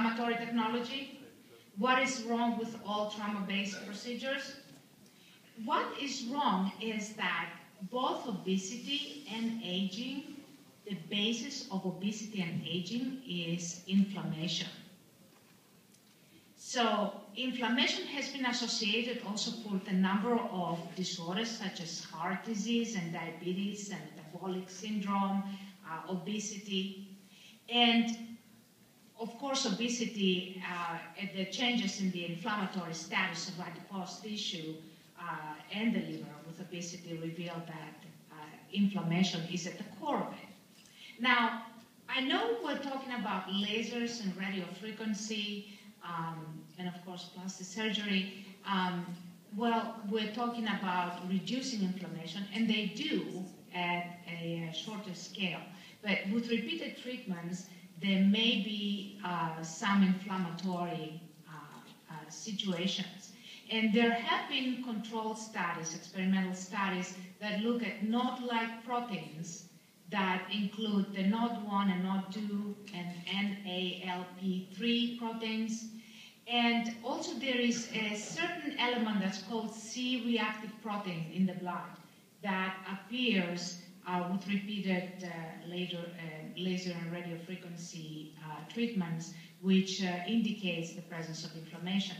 inflammatory technology? What is wrong with all trauma-based procedures? What is wrong is that both obesity and aging, the basis of obesity and aging is inflammation. So inflammation has been associated also with a number of disorders such as heart disease and diabetes and metabolic syndrome, obesity. And of course, obesity and the changes in the inflammatory status of adipose tissue and the liver with obesity reveal that inflammation is at the core of it. Now, I know we're talking about lasers and radiofrequency, and of course plastic surgery. Well, we're talking about reducing inflammation, and they do at a shorter scale. But with repeated treatments, there may be some inflammatory situations. And there have been controlled studies, experimental studies, that look at node-like proteins that include the NOD1 and NOD2 and NALP3 proteins. And also there is a certain element that's called C-reactive protein in the blood that appears with repeated laser and radiofrequency treatments, which indicates the presence of inflammation.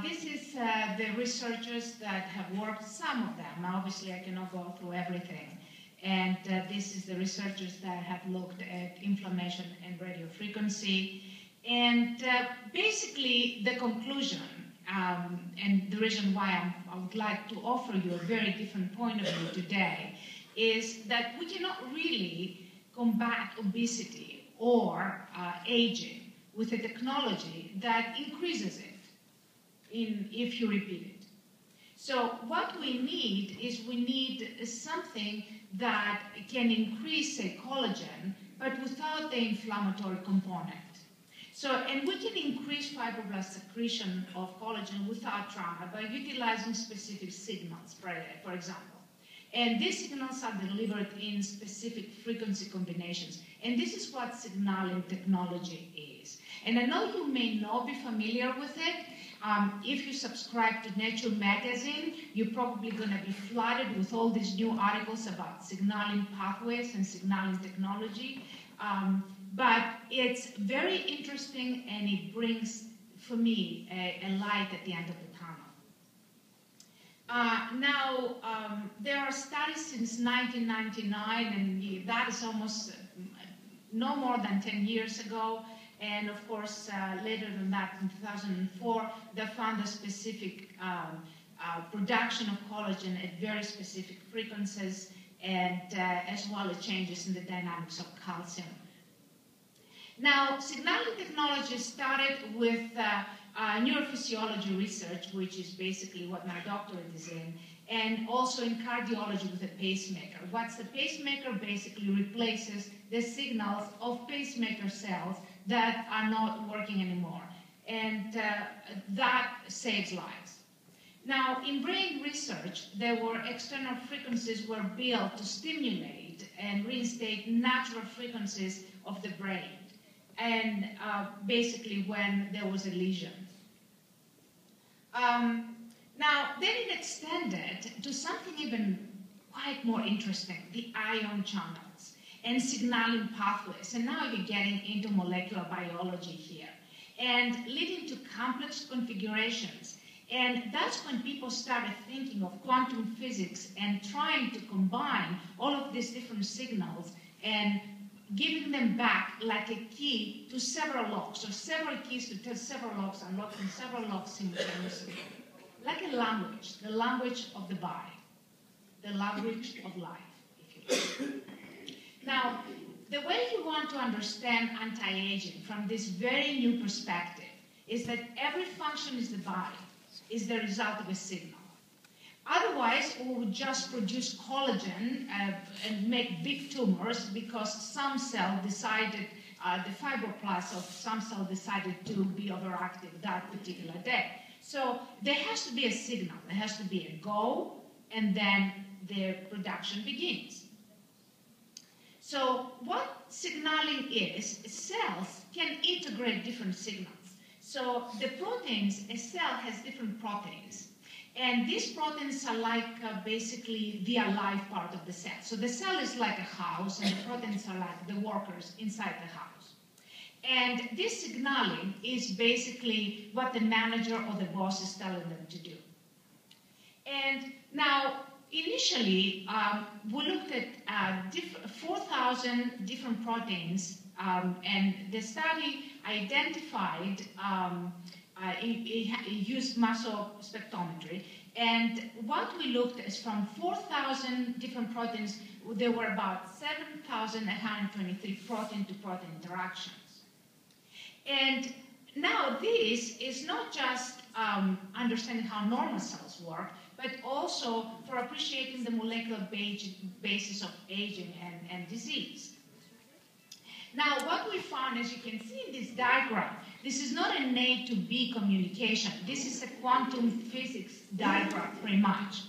This is the researchers that have worked, some of them. Obviously, I cannot go through everything. And this is the researchers that have looked at inflammation and radiofrequency. And basically, the conclusion, and the reason why I would like to offer you a very different point of view today, is that we cannot really combat obesity or aging with a technology that increases it if you repeat it. So what we need is we need something that can increase, say, collagen, but without the inflammatory component. So, and we can increase fibroblast secretion of collagen without trauma by utilizing specific signals, for example. And these signals are delivered in specific frequency combinations. And this is what signaling technology is. And I know you may not be familiar with it. If you subscribe to Nature magazine, you're probably going to be flooded with all these new articles about signaling pathways and signaling technology. But it's very interesting, and it brings, for me, a light at the end of the tunnel. Now, there are studies since 1999, and that is almost no more than 10 years ago. And of course, later than that, in 2004, they found a specific production of collagen at very specific frequencies, and as well as changes in the dynamics of calcium. Now, signaling technology started with neurophysiology research, which is basically what my doctorate is in, and also in cardiology with a pacemaker. What's the pacemaker? Basically replaces the signals of pacemaker cells that are not working anymore, and that saves lives. Now, in brain research, there were external frequencies were built to stimulate and reinstate natural frequencies of the brain, and basically when there was a lesion. Now, then it extended to something even quite more interesting, the ion channels and signaling pathways. And now you're getting into molecular biology here, and leading to complex configurations. And that's when people started thinking of quantum physics and trying to combine all of these different signals and giving them back like a key to several locks, or several keys to tell several locks, unlocking several locks simultaneously. Like a language, the language of the body, the language of life, if you will. Now, the way you want to understand anti-aging from this very new perspective is that every function is the body, is the result of a signal. Otherwise, we would just produce collagen and make big tumors because some cell decided, the fibroblast of some cell decided to be overactive that particular day. So there has to be a signal, there has to be a go, and then the production begins. So what signaling is, cells can integrate different signals. So the proteins, a cell has different proteins. And these proteins are like basically the alive part of the cell. So the cell is like a house, and the proteins are like the workers inside the house. And this signaling is basically what the manager or the boss is telling them to do. And now, initially, we looked at 4,000 different proteins, and the study identified, it used mass spectrometry, and what we looked at is from 4,000 different proteins, there were about 7,123 protein-to-protein interactions. And now this is not just understanding how normal cells work, but also for appreciating the molecular basis of aging and disease. Now, what we found, as you can see in this diagram, this is not an A to B communication. This is a quantum physics diagram, pretty much.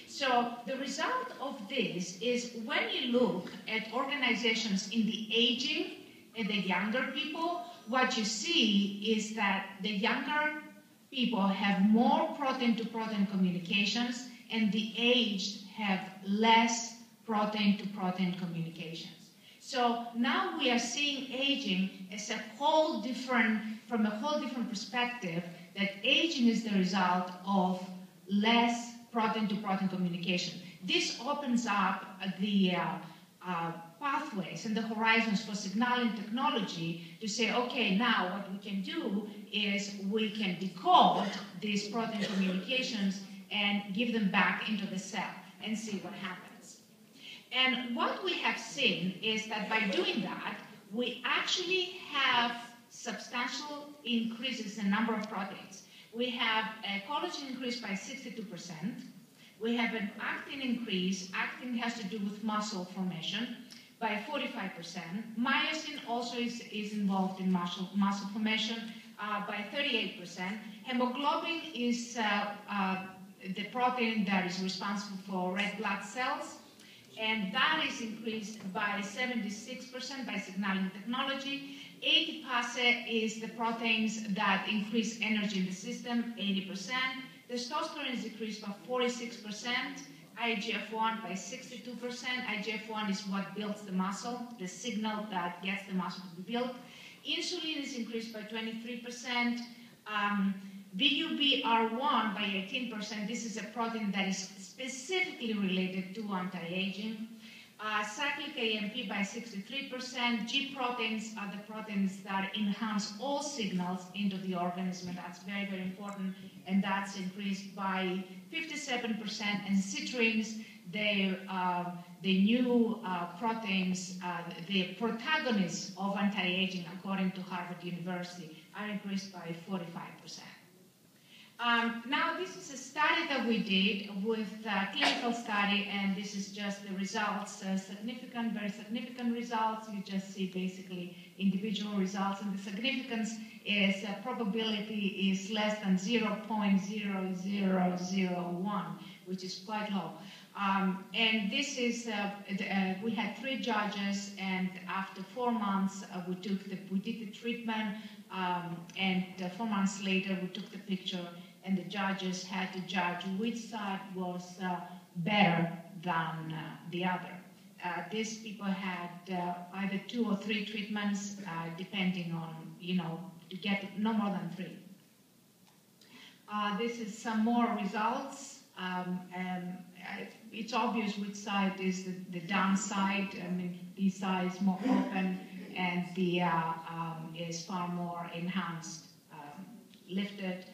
So the result of this is when you look at organizations in the aging and the younger people, what you see is that the younger people have more protein-to-protein communications, and the aged have less protein-to-protein communications. So now we are seeing aging as from a whole different perspective, that aging is the result of less protein-to-protein communication. This opens up the pathways and the horizons for signaling technology to say, okay, now what we can do is we can decode these protein communications and give them back into the cell and see what happens. And what we have seen is that by doing that, we actually have substantial increases in number of proteins. We have a collagen increase by 62%. We have an actin increase. Actin has to do with muscle formation by 45%. Myosin also is involved in muscle formation by 38%. Hemoglobin is the protein that is responsible for red blood cells, and that is increased by 76% by signaling technology. ATPase is the proteins that increase energy in the system, 80%. Testosterone is decreased by 46%. IGF-1 by 62%. IGF-1 is what builds the muscle, the signal that gets the muscle to be built. Insulin is increased by 23%. VUBR1 by 18%. This is a protein that is specifically related to anti-aging. Cyclic AMP by 63%. G proteins are the proteins that enhance all signals into the organism, and that's very, very important, and that's increased by 57%. And citrins, the new proteins, the protagonists of anti-aging, according to Harvard University, are increased by 45%. Now, this is a study that we did with a clinical study, and this is just the results, significant, very significant results. You just see basically individual results, and the significance is probability is less than 0.0001, which is quite low. And this is, we had 3 judges, and after 4 months, we did the treatment, and 4 months later, we took the picture, and the judges had to judge which side was better than the other. These people had either 2 or 3 treatments, depending on, to get no more than 3. This is some more results. It's obvious which side is the downside. I mean, this side is more open, and the is far more enhanced, lifted.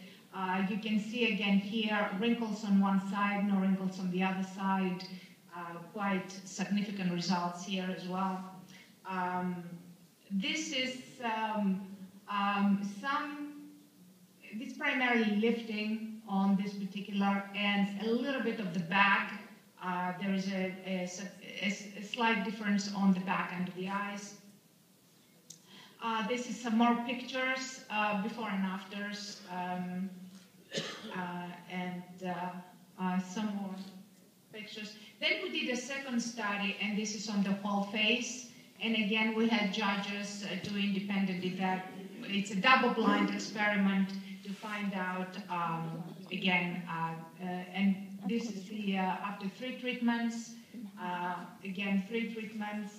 You can see again here, wrinkles on one side, no wrinkles on the other side. Quite significant results here as well. This is this primarily lifting on this particular, and a little bit of the back. There is a slight difference on the back end of the eyes. This is some more pictures, before and afters, and some more pictures. Then we did a second study, and this is on the whole face. And again, we had judges do independently that. It's a double-blind experiment to find out, and this is the after 3 treatments, again, 3 treatments.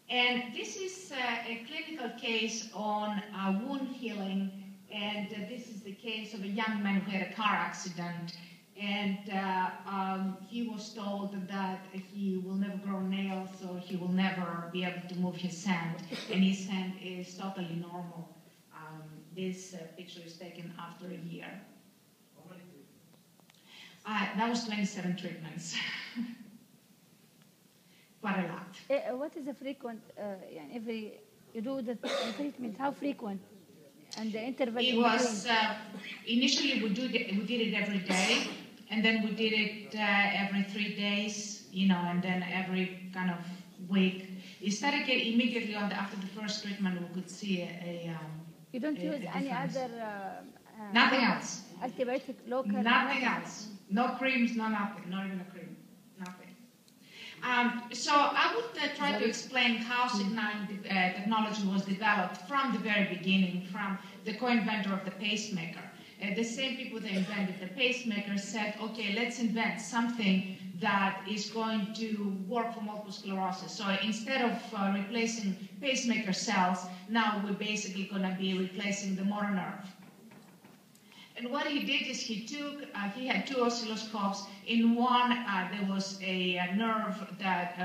And this is a clinical case on wound healing, and this is the case of a young man who had a car accident, and he was told that he will never grow nails, so he will never be able to move his hand, and his hand is totally normal. This picture is taken after a year. How many treatments? That was 27 treatments. Quite a lot. What is the frequent, you do the treatment, how frequent? And the interval? It was, initially we did it every day, and then we did it every 3 days, and then every kind of week. It started getting immediately after the first treatment, we could see you don't use any other... nothing else. Antibiotic, local? Nothing else. No creams, no nothing. Not even a cream. Nothing. So I would try to explain how signaling technology was developed from the very beginning, from the co-inventor of the pacemaker. The same people that invented the pacemaker said, okay, let's invent something that is going to work for multiple sclerosis. So instead of replacing pacemaker cells, now we're basically going to be replacing the motor nerve. And what he did is he had 2 oscilloscopes. In one, there was a nerve that,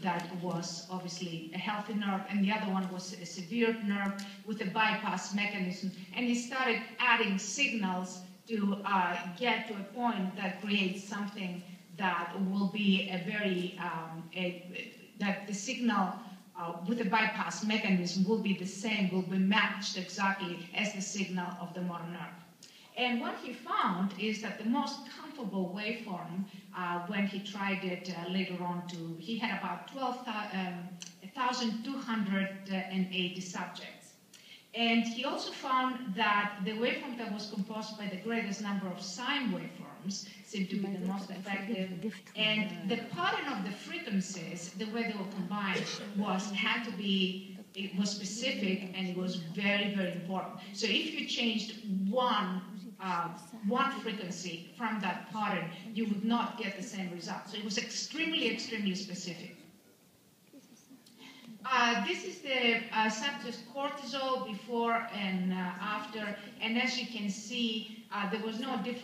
that was obviously a healthy nerve, and the other one was a severe nerve with a bypass mechanism. And he started adding signals to get to a point that creates something that will be a very, that the signal with the bypass mechanism will be the same, will be matched exactly as the signal of the motor nerve. And what he found is that the most comfortable waveform, when he tried it later on he had about 1,280 subjects. And he also found that the waveform that was composed by the greatest number of sine waveforms seemed to be the most effective. And the pattern of the frequencies, the way they were combined, it was specific, and it was very, very important. So if you changed one frequency from that pattern, you would not get the same result. So it was extremely, extremely specific. This is the subject's cortisol before and after, and as you can see, there was no difference.